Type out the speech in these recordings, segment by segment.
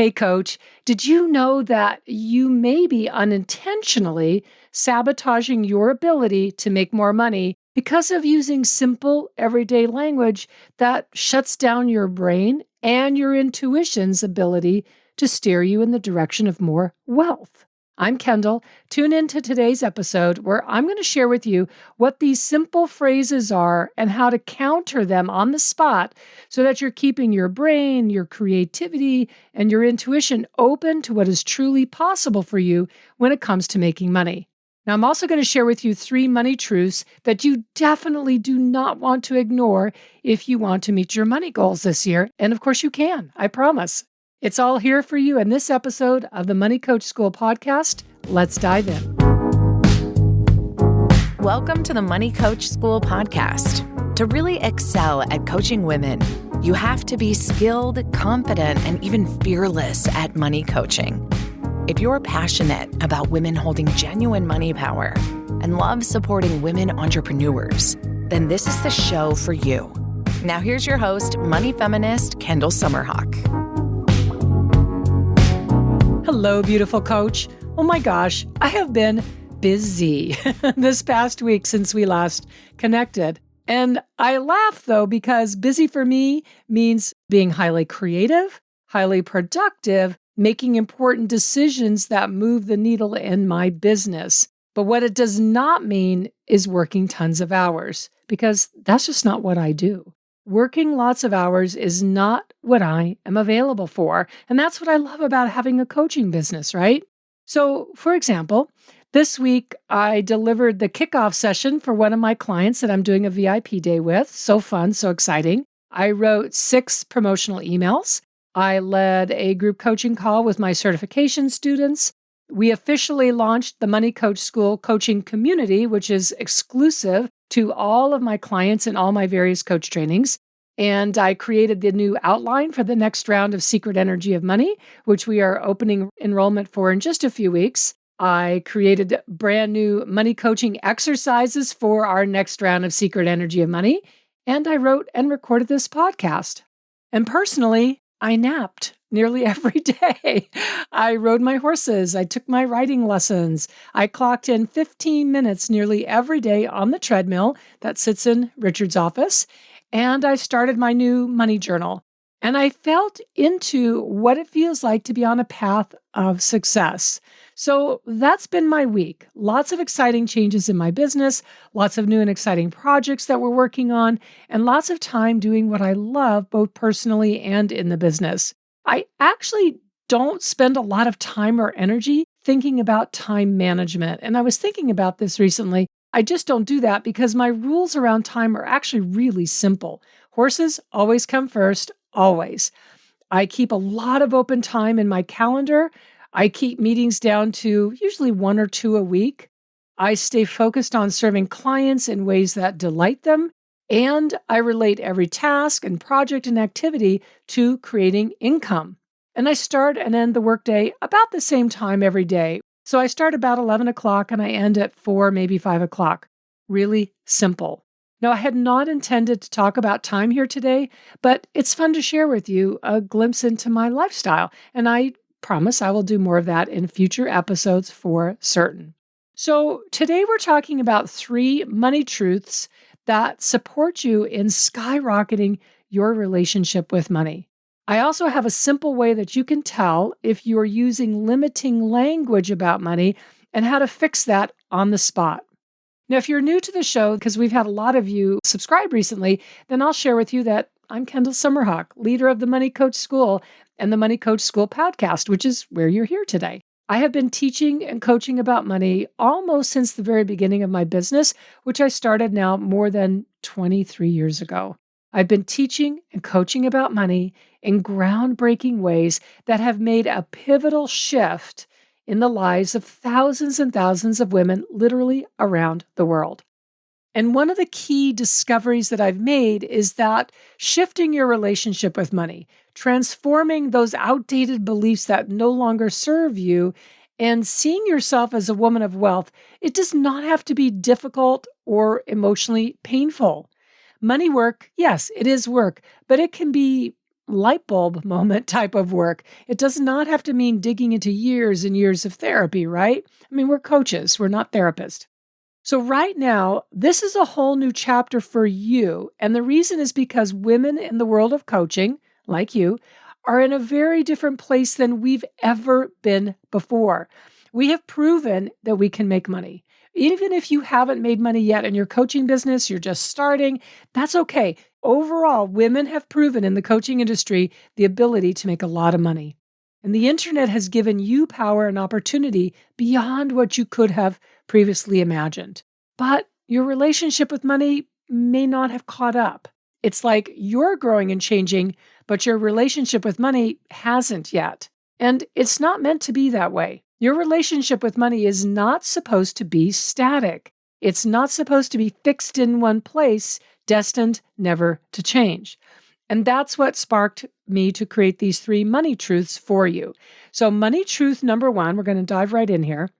Hey, coach, did you know that you may be unintentionally sabotaging your ability to make more money because of using simple, everyday language that shuts down your brain and your intuition's ability to steer you in the direction of more wealth? I'm Kendall. Tune into today's episode where I'm going to share with you what these simple phrases are and how to counter them on the spot so that you're keeping your brain, your creativity, and your intuition open to what is truly possible for you when it comes to making money. Now, I'm also going to share with you 3 money truths that you definitely do not want to ignore if you want to meet your money goals this year. And of course, you can, I promise. It's all here for you in this episode of the Money Coach School podcast. Let's dive in. Welcome to the Money Coach School podcast. To really excel at coaching women, you have to be skilled, confident, and even fearless at money coaching. If you're passionate about women holding genuine money power and love supporting women entrepreneurs, then this is the show for you. Now here's your host, money feminist Kendall Summerhawk. Hello, beautiful coach. Oh my gosh, I have been busy this past week since we last connected. And I laugh though, because busy for me means being highly creative, highly productive, making important decisions that move the needle in my business. But what it does not mean is working tons of hours, because that's just not what I do. Working lots of hours is not what I am available for. And that's what I love about having a coaching business, right? So, for example, this week I delivered the kickoff session for one of my clients that I'm doing a VIP day with. So fun, so exciting. I wrote 6 promotional emails. I led a group coaching call with my certification students. We officially launched the Money Coach School coaching community, which is exclusive to all of my clients and all my various coach trainings. And I created the new outline for the next round of Secret Energy of Money, which we are opening enrollment for in just a few weeks. I created brand new money coaching exercises for our next round of Secret Energy of Money. And I wrote and recorded this podcast. And personally, I napped nearly every day. I rode my horses. I took my riding lessons. I clocked in 15 minutes nearly every day on the treadmill that sits in Richard's office. And I started my new money journal. And I felt into what it feels like to be on a path of success. So that's been my week. Lots of exciting changes in my business, lots of new and exciting projects that we're working on, and lots of time doing what I love, both personally and in the business. I actually don't spend a lot of time or energy thinking about time management. And I was thinking about this recently. I just don't do that because my rules around time are actually really simple. Horses always come first, always. I keep a lot of open time in my calendar. I keep meetings down to usually 1 or 2 a week. I stay focused on serving clients in ways that delight them. And I relate every task and project and activity to creating income. And I start and end the workday about the same time every day. So I start about 11 o'clock and I end at 4, maybe 5 o'clock. Really simple. Now, I had not intended to talk about time here today, but it's fun to share with you a glimpse into my lifestyle. And I promise I will do more of that in future episodes for certain. So today we're talking about 3 money truths that support you in skyrocketing your relationship with money. I also have a simple way that you can tell if you're using limiting language about money and how to fix that on the spot. Now, if you're new to the show, because we've had a lot of you subscribe recently, then I'll share with you that I'm Kendall Summerhawk, leader of the Money Coach School and the Money Coach School podcast, which is where you're here today. I have been teaching and coaching about money almost since the very beginning of my business, which I started now more than 23 years ago. I've been teaching and coaching about money in groundbreaking ways that have made a pivotal shift in the lives of thousands and thousands of women literally around the world. And one of the key discoveries that I've made is that shifting your relationship with money, transforming those outdated beliefs that no longer serve you, and seeing yourself as a woman of wealth, it does not have to be difficult or emotionally painful. Money work, yes, it is work, but it can be light bulb moment type of work. It does not have to mean digging into years and years of therapy, right? I mean, we're coaches, we're not therapists. So, right now, this is a whole new chapter for you. And the reason is because women in the world of coaching, like you, are in a very different place than we've ever been before. We have proven that we can make money. Even if you haven't made money yet in your coaching business, you're just starting, that's okay. Overall, women have proven in the coaching industry the ability to make a lot of money. And the internet has given you power and opportunity beyond what you could have previously imagined. But your relationship with money may not have caught up. It's like you're growing and changing, but your relationship with money hasn't yet. And it's not meant to be that way. Your relationship with money is not supposed to be static. It's not supposed to be fixed in one place, destined never to change. And that's what sparked me to create these 3 money truths for you. So, money truth number 1, we're going to dive right in here,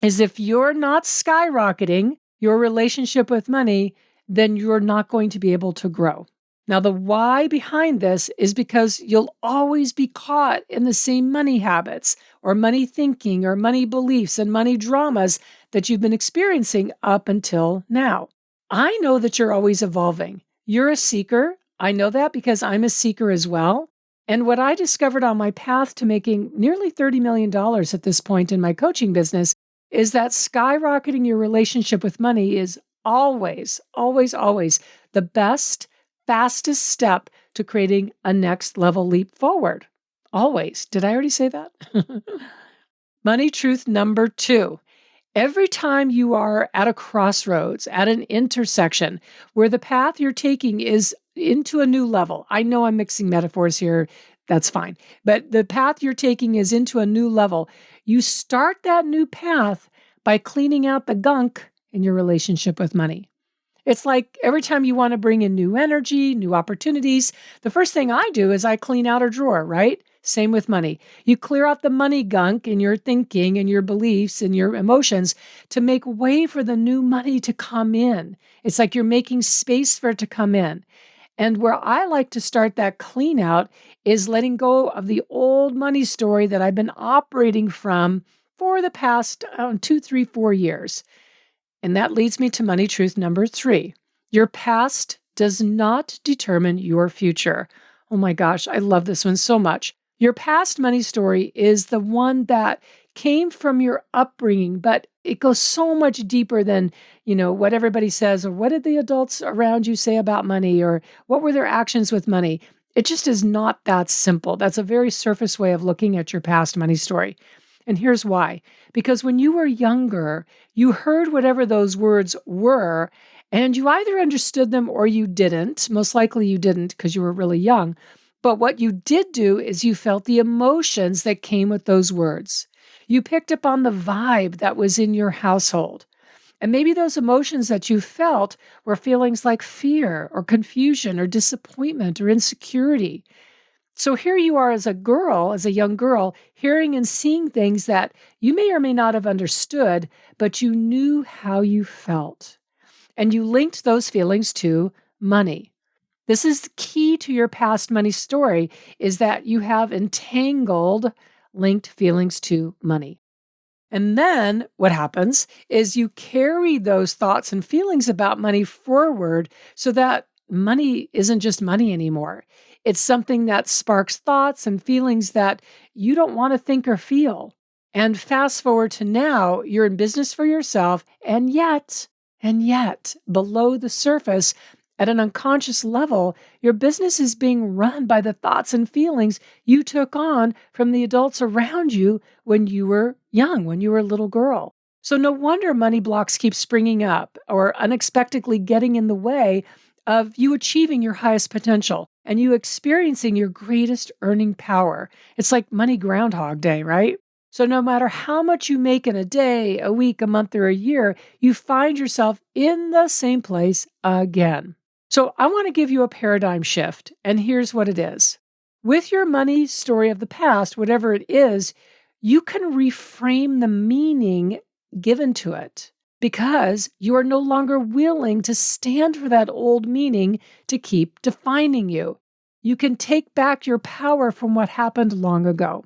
is if you're not skyrocketing your relationship with money, then you're not going to be able to grow. Now, the why behind this is because you'll always be caught in the same money habits or money thinking or money beliefs and money dramas that you've been experiencing up until now. I know that you're always evolving. You're a seeker. I know that because I'm a seeker as well. And what I discovered on my path to making nearly $30 million at this point in my coaching business is that skyrocketing your relationship with money is always, always, always the best, fastest step to creating a next level leap forward. Always. Did I already say that? Money truth number 2. Every time you are at a crossroads, at an intersection where the path you're taking is into a new level. I know I'm mixing metaphors here. That's fine. But the path you're taking is into a new level. You start that new path by cleaning out the gunk in your relationship with money. It's like every time you want to bring in new energy, new opportunities, the first thing I do is I clean out a drawer, right? Same with money. You clear out the money gunk in your thinking and your beliefs and your emotions to make way for the new money to come in. It's like you're making space for it to come in. And where I like to start that clean out is letting go of the old money story that I've been operating from for the past 2, 3, 4 years. And that leads me to money truth number 3. Your past does not determine your future. Oh my gosh, I love this one so much. Your past money story is the one that came from your upbringing, but it goes so much deeper than, what everybody says, or what did the adults around you say about money, or what were their actions with money. It just is not that simple. That's a very surface way of looking at your past money story. And here's why. Because when you were younger, you heard whatever those words were, and you either understood them or you didn't. Most likely you didn't because you were really young. But what you did do is you felt the emotions that came with those words. You picked up on the vibe that was in your household. And maybe those emotions that you felt were feelings like fear or confusion or disappointment or insecurity. So here you are as a girl, as a young girl, hearing and seeing things that you may or may not have understood, but you knew how you felt. And you linked those feelings to money. This is the key to your past money story, is that you have entangled, linked feelings to money. And then what happens is you carry those thoughts and feelings about money forward so that money isn't just money anymore. It's something that sparks thoughts and feelings that you don't want to think or feel. And fast forward to now, you're in business for yourself, and yet, below the surface, at an unconscious level, your business is being run by the thoughts and feelings you took on from the adults around you when you were young, when you were a little girl. So no wonder money blocks keep springing up or unexpectedly getting in the way of you achieving your highest potential and you experiencing your greatest earning power. It's like money Groundhog Day, right? So no matter how much you make in a day, a week, a month, or a year, you find yourself in the same place again. So I want to give you a paradigm shift, and here's what it is. With your money story of the past, whatever it is, you can reframe the meaning given to it because you are no longer willing to stand for that old meaning to keep defining you. you can take back your power from what happened long ago.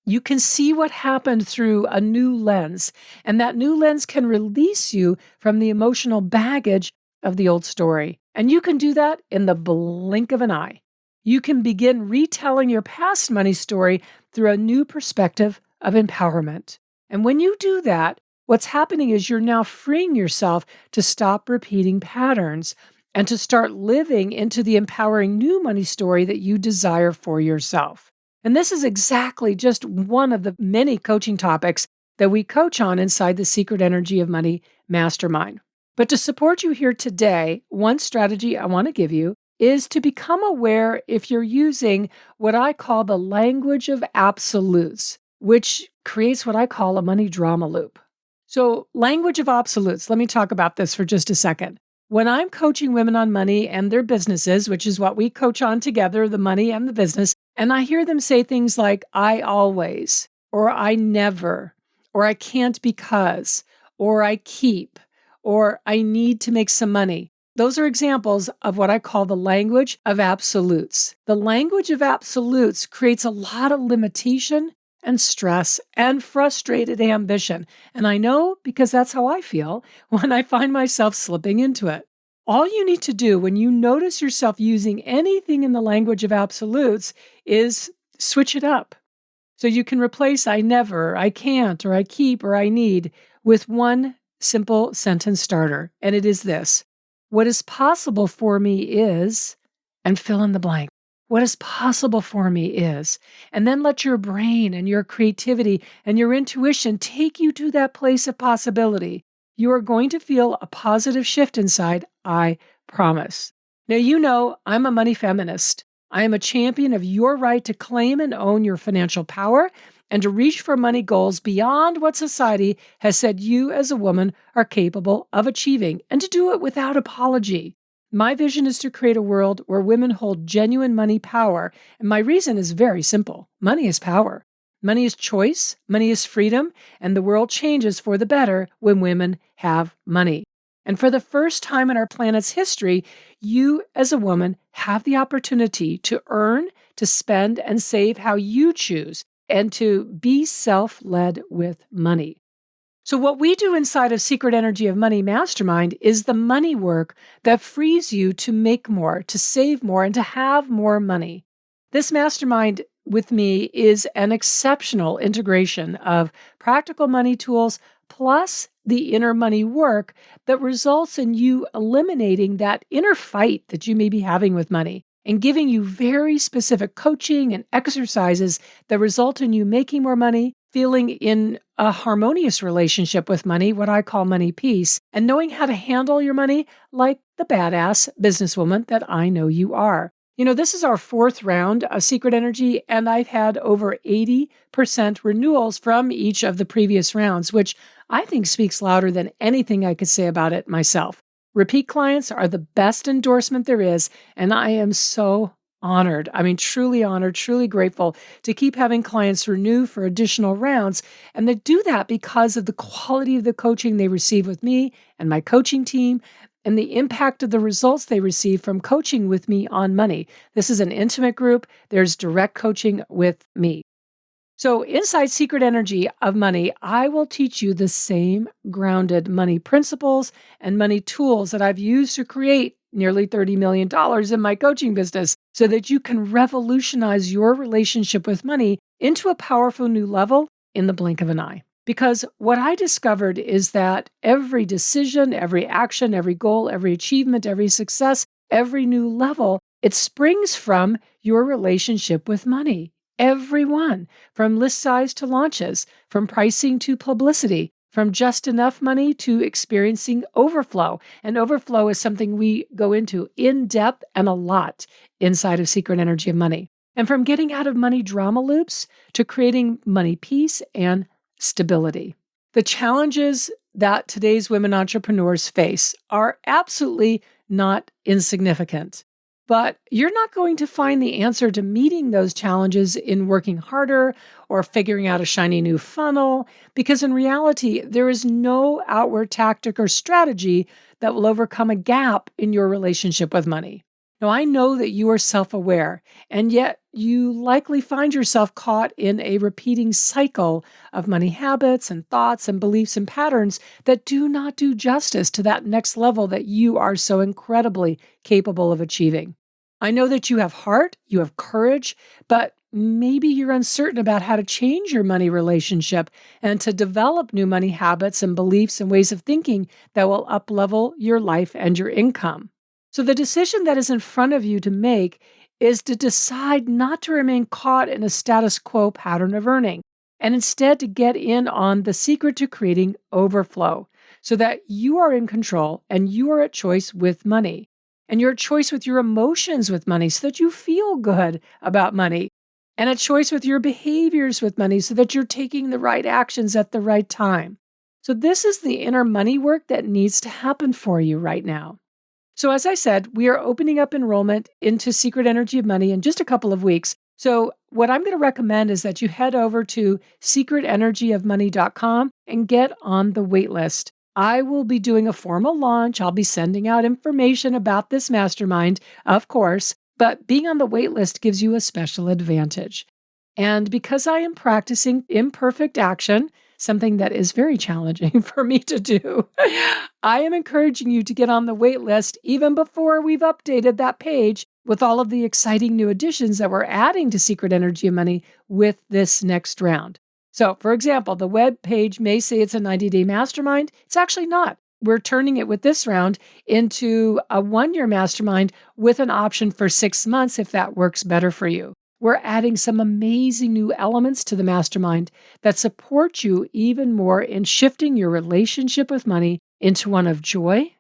You can see what happened through a new lens, and that new lens can release you from the emotional baggage of the old story. And you can do that in the blink of an eye. You can begin retelling your past money story through a new perspective of empowerment. And when you do that, what's happening is you're now freeing yourself to stop repeating patterns and to start living into the empowering new money story that you desire for yourself. And this is exactly just one of the many coaching topics that we coach on inside the Secret Energy of Money Mastermind. But to support you here today, one strategy I want to give you is to become aware if you're using what I call the language of absolutes, which creates what I call a money drama loop. So, language of absolutes, let me talk about this for just a second. When I'm coaching women on money and their businesses, which is what we coach on together, the money and the business, and I hear them say things like, I always, or I never, or I can't because, or I keep, or I need to make some money. Those are examples of what I call the language of absolutes. The language of absolutes creates a lot of limitation and stress and frustrated ambition. And I know because that's how I feel when I find myself slipping into it. All you need to do when you notice yourself using anything in the language of absolutes is switch it up. So you can replace I never, I can't, or I keep, or I need with one simple sentence starter. And it is this: what is possible for me is, and fill in the blank. What is possible for me is, and then let your brain and your creativity and your intuition take you to that place of possibility. You are going to feel a positive shift inside, I promise. Now, you know, I'm a money feminist. I am a champion of your right to claim and own your financial power and to reach for money goals beyond what society has said you as a woman are capable of achieving, and to do it without apology. My vision is to create a world where women hold genuine money power, and my reason is very simple. Money is power. Money is choice, money is freedom, and the world changes for the better when women have money. And for the first time in our planet's history, you as a woman have the opportunity to earn, to spend, and save how you choose, and to be self-led with money. So what we do inside of Secret Energy of Money Mastermind is the money work that frees you to make more, to save more, and to have more money. This mastermind with me is an exceptional integration of practical money tools plus the inner money work that results in you eliminating that inner fight that you may be having with money and giving you very specific coaching and exercises that result in you making more money, feeling in a harmonious relationship with money, what I call money peace, and knowing how to handle your money like the badass businesswoman that I know you are. You know, this is our fourth round of Secret Energy, and I've had over 80% renewals from each of the previous rounds, which I think speaks louder than anything I could say about it myself. Repeat clients are the best endorsement there is, and I am so honored. I mean, truly honored, truly grateful to keep having clients renew for additional rounds. And they do that because of the quality of the coaching they receive with me and my coaching team, and the impact of the results they receive from coaching with me on money. This is an intimate group. There's direct coaching with me. So inside Secret Energy of Money, I will teach you the same grounded money principles and money tools that I've used to create nearly $30 million in my coaching business so that you can revolutionize your relationship with money into a powerful new level in the blink of an eye. Because what I discovered is that every decision, every action, every goal, every achievement, every success, every new level, it springs from your relationship with money. Everyone, from list size to launches, from pricing to publicity, from just enough money to experiencing overflow. And overflow is something we go into in depth and a lot inside of Secret Energy of Money. And from getting out of money drama loops to creating money peace and stability. The challenges that today's women entrepreneurs face are absolutely not insignificant. But you're not going to find the answer to meeting those challenges in working harder or figuring out a shiny new funnel, because in reality, there is no outward tactic or strategy that will overcome a gap in your relationship with money. Now, I know that you are self-aware, and yet you likely find yourself caught in a repeating cycle of money habits and thoughts and beliefs and patterns that do not do justice to that next level that you are so incredibly capable of achieving. I know that you have heart, you have courage, but maybe you're uncertain about how to change your money relationship and to develop new money habits and beliefs and ways of thinking that will uplevel your life and your income. So the decision that is in front of you to make is to decide not to remain caught in a status quo pattern of earning and instead to get in on the secret to creating overflow so that you are in control and you are at choice with money. And you're at choice with your emotions with money so that you feel good about money. And a choice with your behaviors with money so that you're taking the right actions at the right time. So, this is the inner money work that needs to happen for you right now. So, as I said, we are opening up enrollment into Secret Energy of Money in just a couple of weeks. So, what I'm going to recommend is that you head over to secretenergyofmoney.com and get on the wait list. I will be doing a formal launch. I'll be sending out information about this mastermind, of course, but being on the wait list gives you a special advantage. And because I am practicing imperfect action, something that is very challenging for me to do, I am encouraging you to get on the wait list even before we've updated that page with all of the exciting new additions that we're adding to Secret Energy of Money with this next round. So, for example, the web page may say it's a 90-day mastermind. It's actually not. We're turning it with this round into a 1-year mastermind with an option for 6 months if that works better for you. We're adding some amazing new elements to the mastermind that support you even more in shifting your relationship with money into one of joy,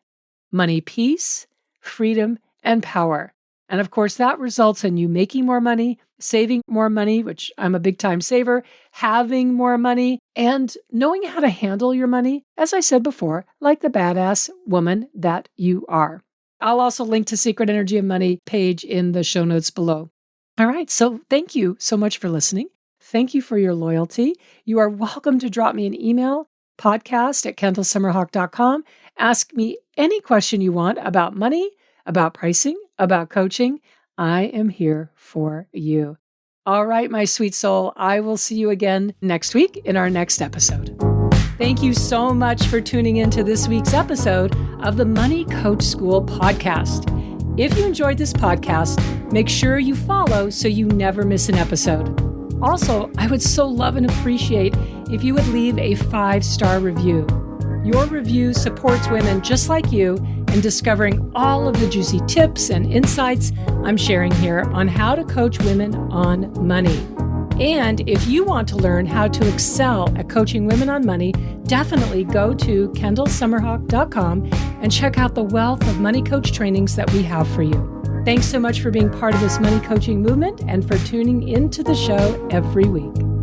money peace, freedom, and power. And of course, that results in you making more money, saving more money, which I'm a big time saver, having more money, and knowing how to handle your money, as I said before, like the badass woman that you are. I'll also link to Secret Energy of Money page in the show notes below. All right. So thank you so much for listening. Thank you for your loyalty. You are welcome to drop me an email, podcast@kendallsummerhawk.com. Ask me any question you want about money, about pricing, about coaching. I am here for you. All right, my sweet soul. I will see you again next week in our next episode. Thank you so much for tuning in to this week's episode of the Money Coach School podcast. If you enjoyed this podcast, make sure you follow so you never miss an episode. Also, I would so love and appreciate if you would leave a 5-star review. Your review supports women just like you in discovering all of the juicy tips and insights I'm sharing here on how to coach women on money. And if you want to learn how to excel at coaching women on money, definitely go to kendallsummerhawk.com and check out the wealth of money coach trainings that we have for you. Thanks so much for being part of this money coaching movement and for tuning into the show every week.